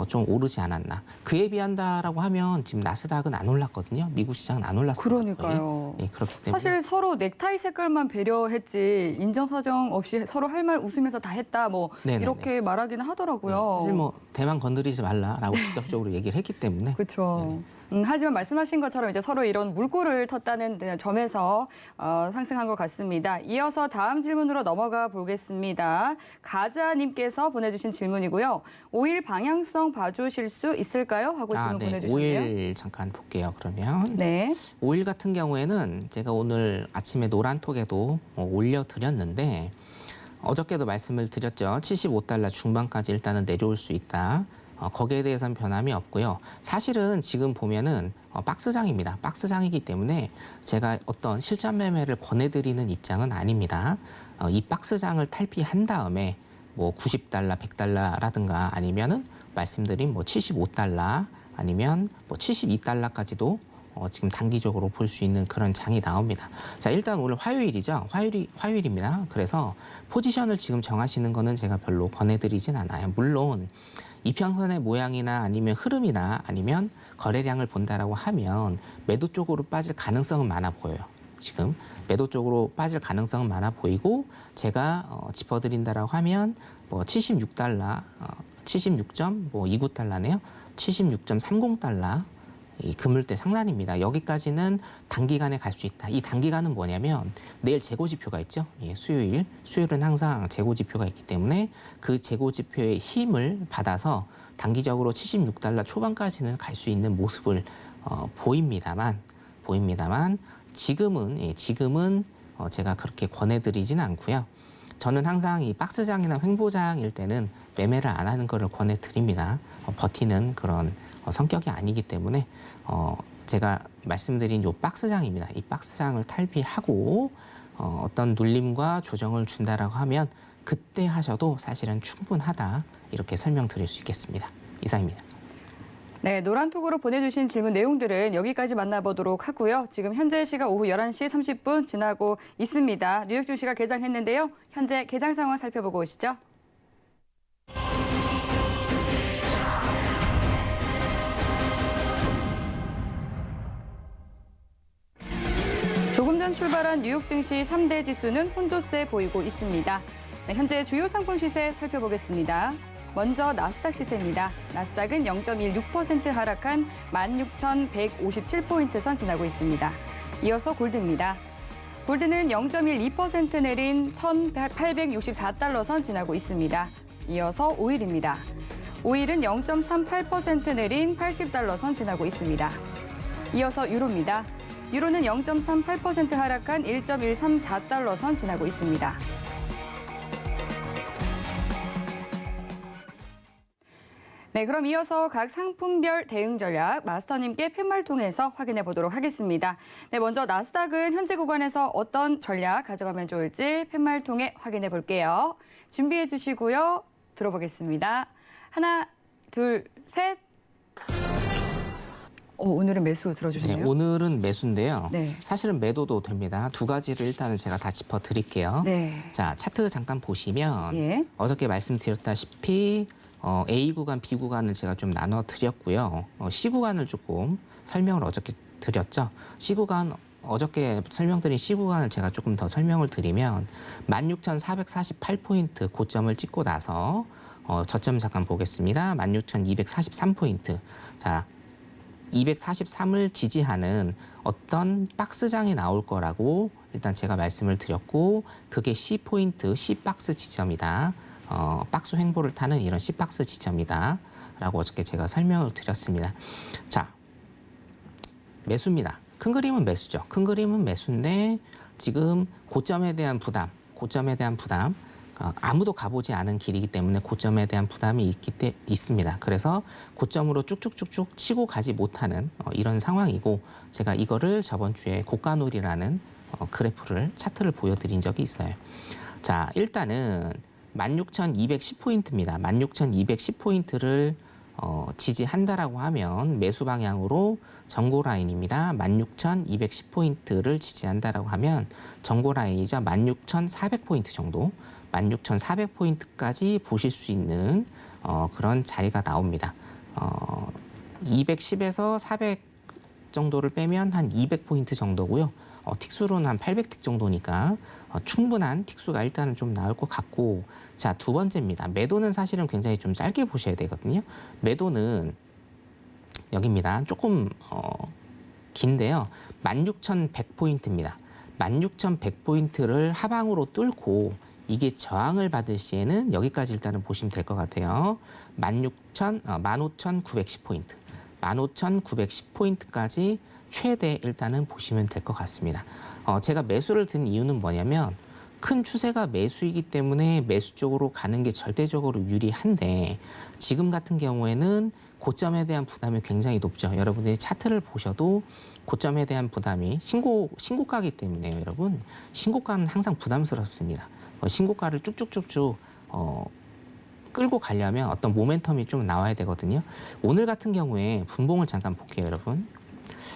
좀 오르지 않았나. 그에 비한다라고 하면 지금 나스닥은 안 올랐거든요. 미국 시장은 안 올랐어요. 그러니까요. 예, 그렇기 때문에 사실 서로 넥타이 색깔만 배려했지 인정사정 없이 서로 할 말 웃으면서 다 했다 뭐 네네네. 이렇게 말하기는 하더라고요. 사실 뭐 대만 건드리지 말라라고 직접적으로 얘기를 했기 때문에 그렇죠. 하지만 말씀하신 것처럼 이제 서로 이런 물꼬를 텄다는 점에서 상승한 것 같습니다. 이어서 다음 질문으로 넘어가 보겠습니다. 가자님께서 보내주신 질문이고요. 5일 방향성 봐주실 수 있을까요? 하고 질문 보내주셨네요. 5일 잠깐 볼게요. 그러면 네. 5일 같은 경우에는 제가 오늘 아침에 노란톡에도 올려드렸는데 어저께도 말씀을 드렸죠. 75달러 중반까지 일단은 내려올 수 있다. 거기에 대해서는 변함이 없고요. 사실은 지금 보면은 박스장입니다. 박스장이기 때문에 제가 어떤 실전 매매를 권해드리는 입장은 아닙니다. 이 박스장을 탈피한 다음에 뭐 90달러, 100달러라든가 아니면은 말씀드린 뭐 75달러 아니면 뭐 72달러까지도 지금 단기적으로 볼 수 있는 그런 장이 나옵니다. 자, 일단 오늘 화요일이죠. 화요일입니다. 그래서 포지션을 지금 정하시는 거는 제가 별로 권해드리진 않아요. 물론 이평선의 모양이나 아니면 흐름이나 아니면 거래량을 본다라고 하면 매도 쪽으로 빠질 가능성은 많아 보여요. 지금 매도 쪽으로 빠질 가능성은 많아 보이고 제가 짚어드린다라고 하면 뭐 76달러, 76.29달러네요. 76.30달러. 이 금물대 상단입니다. 여기까지는 단기간에 갈 수 있다. 이 단기간은 뭐냐면 내일 재고지표가 있죠. 예, 수요일은 항상 재고지표가 있기 때문에 그 재고지표의 힘을 받아서 단기적으로 76달러 초반까지는 갈 수 있는 모습을 보입니다만 지금은 제가 그렇게 권해드리진 않고요. 저는 항상 이 박스장이나 횡보장일 때는 매매를 안 하는 거를 권해드립니다. 버티는 그런 성격이 아니기 때문에 제가 말씀드린 요 박스장입니다. 이 박스장을 탈피하고 어떤 눌림과 조정을 준다라고 하면 그때 하셔도 사실은 충분하다 이렇게 설명드릴 수 있겠습니다. 이상입니다. 네, 노란톡으로 보내주신 질문 내용들은 여기까지 만나보도록 하고요. 지금 현재 시각 오후 11시 30분 지나고 있습니다. 뉴욕 증시가 개장했는데요. 현재 개장 상황 살펴보고 오시죠. 조금 전 출발한 뉴욕 증시 3대 지수는 혼조세 보이고 있습니다. 네, 현재 주요 상품 시세 살펴보겠습니다. 먼저 나스닥 시세입니다. 나스닥은 0.16% 하락한 16,157포인트 선 지나고 있습니다. 이어서 골드입니다. 골드는 0.12% 내린 1,864달러 선 지나고 있습니다. 이어서 오일입니다. 오일은 0.38% 내린 80달러 선 지나고 있습니다. 이어서 유로입니다. 유로는 0.38% 하락한 1.134달러 선 지나고 있습니다. 네, 그럼 이어서 각 상품별 대응 전략 마스터님께 팻말 통해서 확인해 보도록 하겠습니다. 네, 먼저 나스닥은 현재 구간에서 어떤 전략 가져가면 좋을지 팻말 통해 확인해 볼게요. 준비해 주시고요. 들어보겠습니다. 하나, 둘, 셋. 오늘은 매수 들어주시네요. 네, 오늘은 매수인데요. 네. 사실은 매도도 됩니다. 두 가지를 일단은 제가 다 짚어드릴게요. 네. 자, 차트 잠깐 보시면 예. 어저께 말씀드렸다시피 A 구간, B 구간을 제가 좀 나눠 드렸고요. C 구간을 조금 설명을 어저께 드렸죠. C 구간 어저께 설명드린 C 구간을 제가 조금 더 설명을 드리면 16,448포인트 고점을 찍고 나서 저점 잠깐 보겠습니다. 16,243포인트. 자, 243을 지지하는 어떤 박스장이 나올 거라고 일단 제가 말씀을 드렸고 그게 C포인트, C박스 지점이다. 박스 횡보를 타는 이런 C박스 지점이다. 라고 어저께 제가 설명을 드렸습니다. 자, 매수입니다. 큰 그림은 매수죠. 큰 그림은 매수인데 지금 고점에 대한 부담, 아무도 가보지 않은 길이기 때문에 고점에 대한 부담이 있습니다. 그래서 고점으로 쭉쭉쭉쭉 치고 가지 못하는 이런 상황이고 제가 이거를 저번 주에 고가놀이라는 그래프를 차트를 보여드린 적이 있어요. 자, 일단은 16,210포인트입니다. 16,210포인트를 지지한다라고 하면 매수 방향으로 전고 라인입니다. 16,210포인트를 지지한다라고 하면 전고 라인이죠. 16,400포인트 정도, 16,400포인트까지 보실 수 있는 그런 자리가 나옵니다. 210에서 400 정도를 빼면 한 200포인트 정도고요. 틱수로는 한 800틱 정도니까 충분한 틱수가 일단은 좀 나올 것 같고, 자, 두 번째입니다. 매도는 사실은 굉장히 좀 짧게 보셔야 되거든요. 매도는 여기입니다. 조금 긴데요. 16,100포인트입니다. 16,100포인트를 하방으로 뚫고 이게 저항을 받을 시에는 여기까지 일단은 보시면 될 것 같아요. 15,910포인트. 15,910포인트까지 최대 일단은 보시면 될 것 같습니다. 제가 매수를 든 이유는 뭐냐면 큰 추세가 매수이기 때문에 매수 쪽으로 가는 게 절대적으로 유리한데 지금 같은 경우에는 고점에 대한 부담이 굉장히 높죠. 여러분들이 차트를 보셔도 고점에 대한 부담이 신고가이기 때문에 여러분 신고가는 항상 부담스럽습니다. 신고가를 쭉쭉쭉쭉 끌고 가려면 어떤 모멘텀이 좀 나와야 되거든요. 오늘 같은 경우에 분봉을 잠깐 볼게요, 여러분.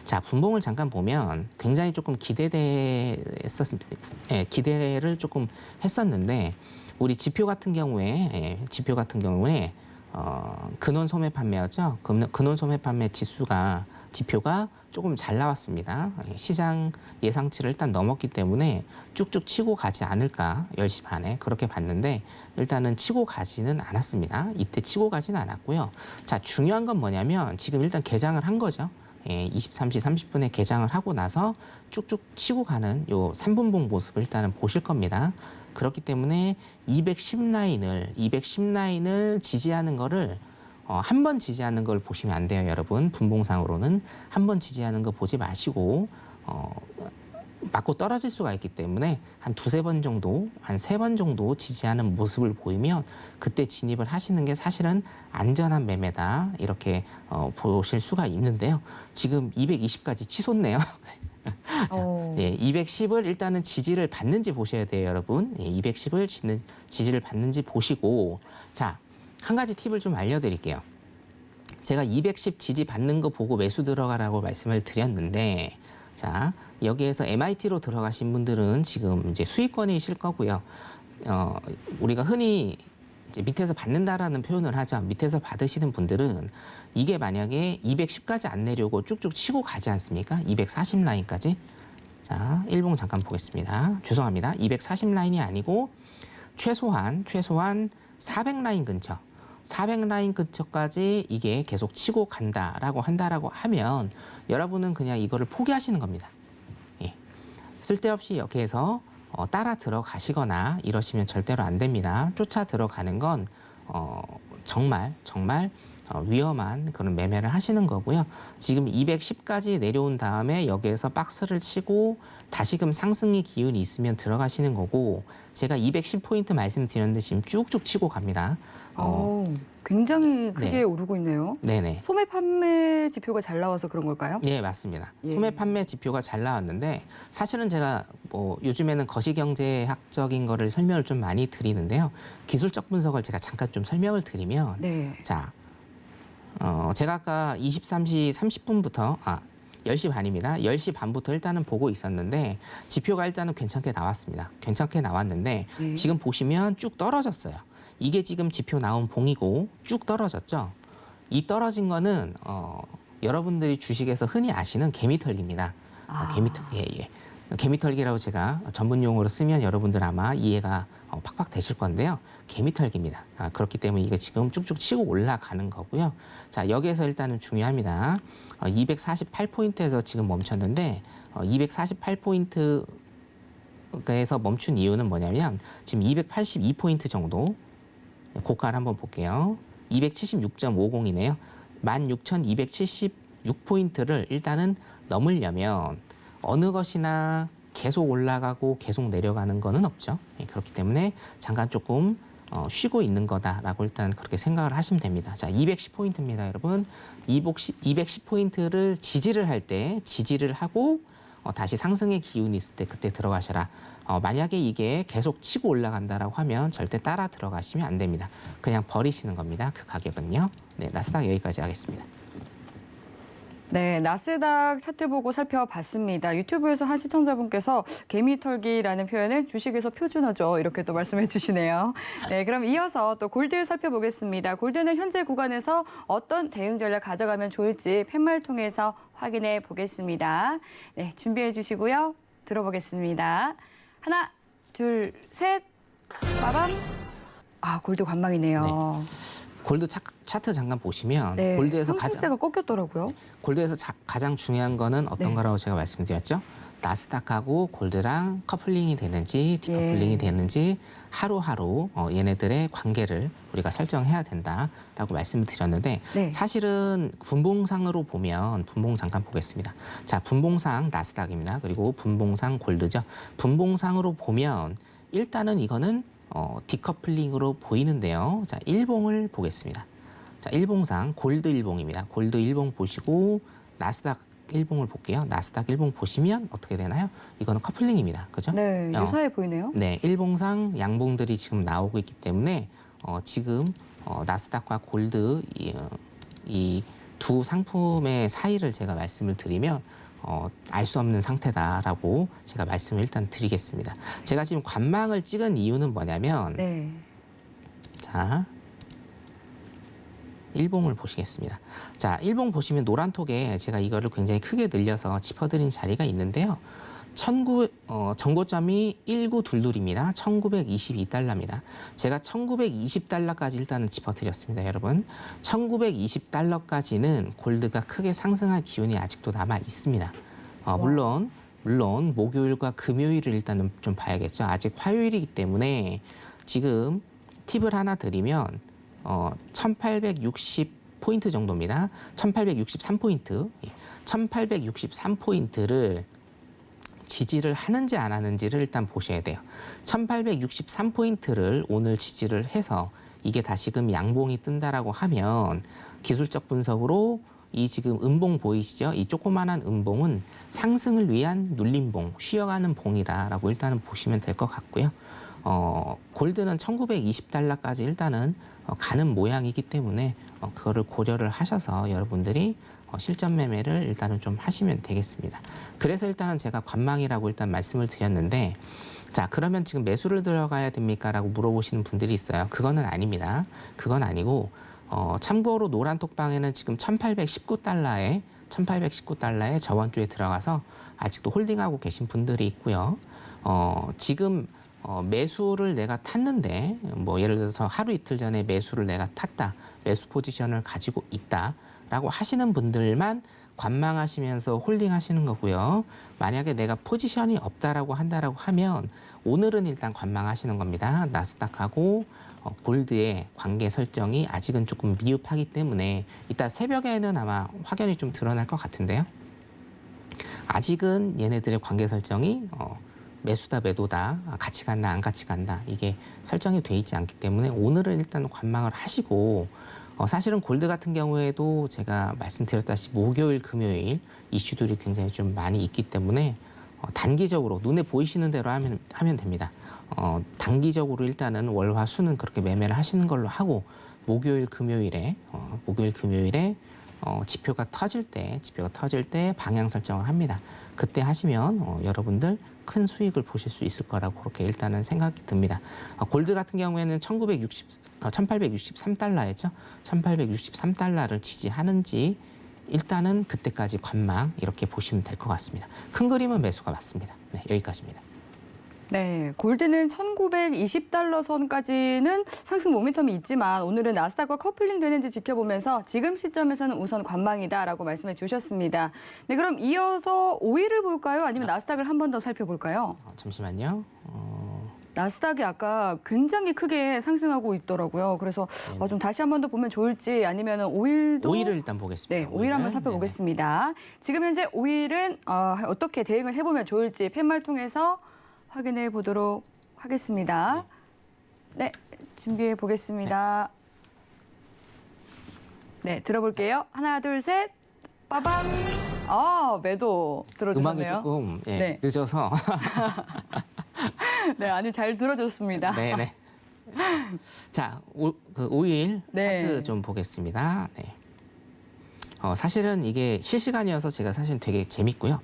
자, 분봉을 잠깐 보면 굉장히 조금 기대를 조금 했었는데 우리 지표 같은 경우에 근원 소매 판매였죠. 근원 소매 판매 지표가 조금 잘 나왔습니다. 시장 예상치를 일단 넘었기 때문에 쭉쭉 치고 가지 않을까 10시 반에 그렇게 봤는데 일단은 치고 가지는 않았습니다. 이때 치고 가지는 않았고요. 자, 중요한 건 뭐냐면 지금 일단 개장을 한 거죠. 23시 30분에 개장을 하고 나서 쭉쭉 치고 가는 요 3분봉 모습을 일단은 보실 겁니다. 그렇기 때문에 210라인을 지지하는 거를 한 번 지지하는 걸 보시면 안 돼요, 여러분. 분봉상으로는 한 번 지지하는 거 보지 마시고 맞고 떨어질 수가 있기 때문에 한 두세 번 정도, 한 세 번 정도 지지하는 모습을 보이면 그때 진입을 하시는 게 사실은 안전한 매매다 이렇게 보실 수가 있는데요. 지금 220까지 치솟네요. 자, 210을 일단은 지지를 받는지 보셔야 돼요, 여러분. 210을 지지를 받는지 보시고, 자, 한 가지 팁을 좀 알려드릴게요. 제가 210 지지 받는 거 보고 매수 들어가라고 말씀을 드렸는데, 자, 여기에서 MIT로 들어가신 분들은 지금 이제 수익권이실 거고요. 우리가 흔히 이제 밑에서 받는다라는 표현을 하죠. 밑에서 받으시는 분들은 이게 만약에 210까지 안 내려오고 쭉쭉 치고 가지 않습니까? 240 라인까지. 자, 일봉 잠깐 보겠습니다. 죄송합니다. 240 라인이 아니고 최소한 400 라인 근처. 400 라인 근처까지 이게 계속 치고 간다라고 하면 여러분은 그냥 이거를 포기하시는 겁니다. 예. 쓸데없이 여기에서 따라 들어가시거나 이러시면 절대로 안 됩니다. 쫓아 들어가는 건 정말 위험한 그런 매매를 하시는 거고요. 지금 210까지 내려온 다음에 여기에서 박스를 치고 다시금 상승의 기운이 있으면 들어가시는 거고, 제가 210포인트 말씀드렸는데 지금 쭉쭉 치고 갑니다. 굉장히 크게 네. 오르고 있네요. 네네. 소매 판매 지표가 잘 나와서 그런 걸까요? 네, 맞습니다. 예. 소매 판매 지표가 잘 나왔는데 사실은 제가 요즘에는 거시경제학적인 거를 설명을 좀 많이 드리는데요. 기술적 분석을 제가 잠깐 좀 설명을 드리면, 네. 자, 제가 아까 23시 30분부터 10시 반입니다. 10시 반부터 일단은 보고 있었는데 지표가 일단은 괜찮게 나왔습니다. 괜찮게 나왔는데 네. 지금 보시면 쭉 떨어졌어요. 이게 지금 지표 나온 봉이고 쭉 떨어졌죠. 이 떨어진 거는 여러분들이 주식에서 흔히 아시는 개미털기입니다. 개미털기라고 제가 전문 용어로 쓰면 여러분들 아마 이해가 팍팍 되실 건데요. 개미털기입니다. 그렇기 때문에 이게 지금 쭉쭉 치고 올라가는 거고요. 자, 여기에서 일단은 중요합니다. 248포인트에서 지금 멈췄는데 248포인트에서 멈춘 이유는 뭐냐면 지금 282포인트 정도 고가를 한번 볼게요. 276.50이네요. 16,276포인트를 일단은 넘으려면 어느 것이나 계속 올라가고 계속 내려가는 거는 없죠. 그렇기 때문에 잠깐 조금 쉬고 있는 거다라고 일단 그렇게 생각을 하시면 됩니다. 자, 210포인트입니다, 여러분. 210포인트를 지지를 할 때 지지를 하고 다시 상승의 기운이 있을 때 그때 들어가셔라. 만약에 이게 계속 치고 올라간다라고 하면 절대 따라 들어가시면 안 됩니다. 그냥 버리시는 겁니다. 그 가격은요. 네, 나스닥 여기까지 하겠습니다. 네, 나스닥 차트 보고 살펴봤습니다. 유튜브에서 한 시청자분께서 개미털기라는 표현은 주식에서 표준어죠. 이렇게 또 말씀해 주시네요. 네, 그럼 이어서 또 골드 살펴보겠습니다. 골드는 현재 구간에서 어떤 대응 전략 가져가면 좋을지 팻말 통해서 확인해 보겠습니다. 네, 준비해 주시고요. 들어보겠습니다. 하나, 둘, 셋, 빠밤. 골드 관망이네요. 네. 골드 차트 잠깐 보시면 네, 골드에서 상승세가 꺾였더라고요. 골드에서 가장 중요한 거는 어떤 네. 거라고 제가 말씀드렸죠? 나스닥하고 골드랑 커플링이 되는지 디커플링이 되는지 하루하루 얘네들의 관계를 우리가 설정해야 된다라고 말씀을 드렸는데 네. 사실은 분봉상으로 보면 분봉 잠깐 보겠습니다. 자, 분봉상 나스닥입니다. 그리고 분봉상 골드죠. 분봉상으로 보면 일단은 이거는 디커플링으로 보이는데요. 자, 일봉을 보겠습니다. 자, 일봉상 골드 일봉입니다. 골드 일봉 보시고 나스닥 일봉을 볼게요. 나스닥 일봉 보시면 어떻게 되나요? 이거는 커플링입니다. 그죠? 네, 유사해 보이네요. 네, 일봉상 양봉들이 지금 나오고 있기 때문에 지금 나스닥과 골드 이 두 상품의 사이를 제가 말씀을 드리면 알 수 없는 상태다라고 제가 말씀을 일단 드리겠습니다. 제가 지금 관망을 찍은 이유는 뭐냐면 네. 자, 일봉을 보시겠습니다. 자, 일봉 보시면 노란톡에 제가 이거를 굉장히 크게 늘려서 짚어드린 자리가 있는데요. 정고점이 1922입니다. 1922달러입니다. 제가 1920달러까지 일단은 짚어드렸습니다, 여러분. 1920달러까지는 골드가 크게 상승할 기운이 아직도 남아 있습니다. 물론 목요일과 금요일을 일단은 좀 봐야겠죠. 아직 화요일이기 때문에 지금 팁을 하나 드리면 1860포인트 정도입니다. 1863포인트. 1863포인트를 지지를 하는지 안 하는지를 일단 보셔야 돼요. 1863포인트를 오늘 지지를 해서 이게 다시금 양봉이 뜬다라고 하면 기술적 분석으로 이 지금 음봉 보이시죠? 이 조그만한 음봉은 상승을 위한 눌림봉, 쉬어가는 봉이다라고 일단은 보시면 될 것 같고요. 골드는 1920달러까지 일단은 가는 모양이기 때문에 그거를 고려를 하셔서 여러분들이 실전 매매를 일단은 좀 하시면 되겠습니다. 그래서 일단은 제가 관망이라고 일단 말씀을 드렸는데, 자, 그러면 지금 매수를 들어가야 됩니까? 라고 물어보시는 분들이 있어요. 그거는 아닙니다. 그건 아니고, 참고로 노란톡방에는 지금 1819달러에 저번 주에 들어가서 아직도 홀딩하고 계신 분들이 있고요. 지금 매수를 내가 탔는데, 뭐 예를 들어서 하루 이틀 전에 매수를 내가 탔다, 매수 포지션을 가지고 있다 라고 하시는 분들만 관망하시면서 홀딩 하시는 거고요. 만약에 내가 포지션이 없다라고 한다라고 하면 오늘은 일단 관망하시는 겁니다. 나스닥하고 골드의 관계 설정이 아직은 조금 미흡하기 때문에 이따 새벽에는 아마 확연히 좀 드러날 것 같은데요. 아직은 얘네들의 관계 설정이 매수다 매도다, 같이 간다 안 같이 간다, 이게 설정이 돼 있지 않기 때문에 오늘은 일단 관망을 하시고, 사실은 골드 같은 경우에도 제가 말씀드렸다시피 목요일, 금요일 이슈들이 굉장히 좀 많이 있기 때문에 단기적으로 눈에 보이시는 대로 하면 됩니다. 단기적으로 일단은 월, 화, 수는 그렇게 매매를 하시는 걸로 하고 목요일, 금요일에 지표가 터질 때 방향 설정을 합니다. 그때 하시면 여러분들 큰 수익을 보실 수 있을 거라고 그렇게 일단은 생각이 듭니다. 골드 같은 경우에는 1863달러였죠. 1863달러를 지지하는지 일단은 그때까지 관망 이렇게 보시면 될 것 같습니다. 큰 그림은 매수가 맞습니다. 네, 여기까지입니다. 네, 골드는 1920달러 선까지는 상승 모멘텀이 있지만 오늘은 나스닥과 커플링 되는지 지켜보면서 지금 시점에서는 우선 관망이다라고 말씀해 주셨습니다. 네, 그럼 이어서 오일을 볼까요? 아니면 나스닥을 한 번 더 살펴볼까요? 잠시만요. 나스닥이 아까 굉장히 크게 상승하고 있더라고요. 그래서 좀 다시 한 번 더 보면 좋을지 아니면 오일도 오일을 일단 보겠습니다. 네, 오일 한번 살펴보겠습니다. 지금 현재 오일은 어떻게 대응을 해보면 좋을지 팻말 통해서 확인해 보도록 하겠습니다. 네, 준비해 보겠습니다. 네, 들어볼게요. 하나, 둘, 셋. 빠밤. 매도 들어주셨네요. 음악이 조금 네. 늦어서. 네, 아니 잘 들어줬습니다. 네네. 자, 오일 네. 차트 좀 보겠습니다. 네. 사실은 이게 실시간이어서 제가 사실 되게 재밌고요.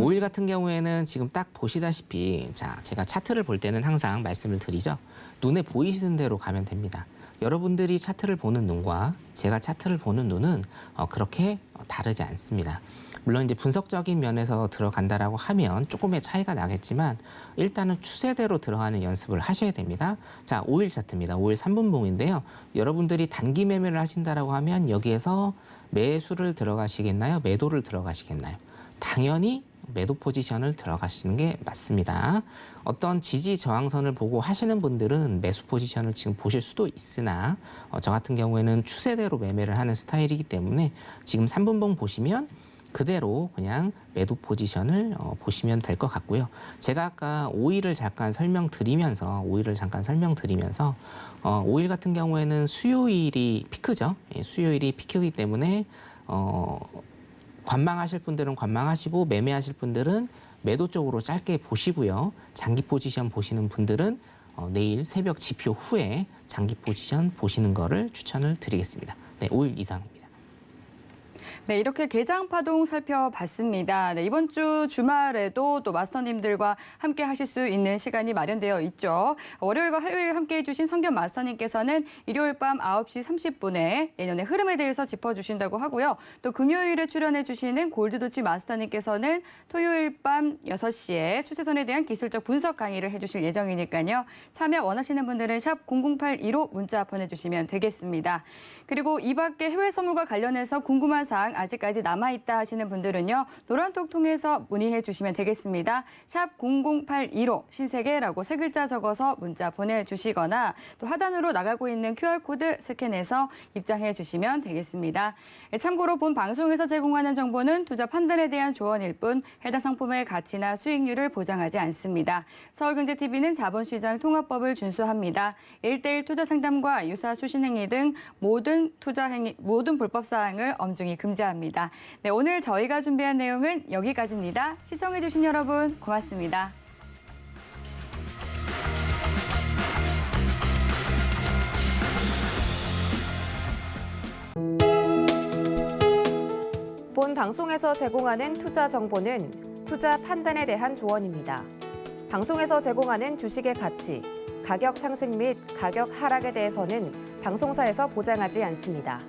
오일 같은 경우에는 지금 딱 보시다시피 제가 차트를 볼 때는 항상 말씀을 드리죠. 눈에 보이시는 대로 가면 됩니다. 여러분들이 차트를 보는 눈과 제가 차트를 보는 눈은 그렇게 다르지 않습니다. 물론 이제 분석적인 면에서 들어간다라고 하면 조금의 차이가 나겠지만 일단은 추세대로 들어가는 연습을 하셔야 됩니다. 자, 5일 차트입니다. 5일 3분봉인데요. 여러분들이 단기 매매를 하신다라고 하면 여기에서 매수를 들어가시겠나요? 매도를 들어가시겠나요? 당연히 매도 포지션을 들어가시는 게 맞습니다. 어떤 지지 저항선을 보고 하시는 분들은 매수 포지션을 지금 보실 수도 있으나 저 같은 경우에는 추세대로 매매를 하는 스타일이기 때문에 지금 3분봉 보시면 그대로 그냥 매도 포지션을 보시면 될 것 같고요. 제가 아까 오일을 잠깐 설명드리면서 오일 같은 경우에는 수요일이 피크죠. 수요일이 피크이기 때문에 관망하실 분들은 관망하시고 매매하실 분들은 매도 쪽으로 짧게 보시고요. 장기 포지션 보시는 분들은 내일 새벽 지표 후에 장기 포지션 보시는 거를 추천을 드리겠습니다. 네, 5일 이상입니다. 네, 이렇게 개장 파동 살펴봤습니다. 네, 이번 주 주말에도 또 마스터님들과 함께 하실 수 있는 시간이 마련되어 있죠. 월요일과 화요일 함께 해주신 성견 마스터님께서는 일요일 밤 9시 30분에 내년의 흐름에 대해서 짚어주신다고 하고요. 또 금요일에 출연해주시는 골드도치 마스터님께서는 토요일 밤 6시에 추세선에 대한 기술적 분석 강의를 해주실 예정이니까요. 참여 원하시는 분들은 샵 0082로 문자 보내주시면 되겠습니다. 그리고 이 밖에 해외 선물과 관련해서 궁금한 사항 아직까지 남아있다 하시는 분들은요. 노란톡 통해서 문의해 주시면 되겠습니다. 샵 0082로 신세계라고 세 글자 적어서 문자 보내주시거나 또 하단으로 나가고 있는 QR코드 스캔해서 입장해 주시면 되겠습니다. 참고로 본 방송에서 제공하는 정보는 투자 판단에 대한 조언일 뿐 해당 상품의 가치나 수익률을 보장하지 않습니다. 서울경제TV는 자본시장 통합법을 준수합니다. 1:1 투자 상담과 유사 추신행위 등 모든 불법 사항을 엄중히 금지합니다. 네, 오늘 저희가 준비한 내용은 여기까지입니다. 시청해주신 여러분 고맙습니다. 본 방송에서 제공하는 투자 정보는 투자 판단에 대한 조언입니다. 방송에서 제공하는 주식의 가치, 가격 상승 및 가격 하락에 대해서는 방송사에서 보장하지 않습니다.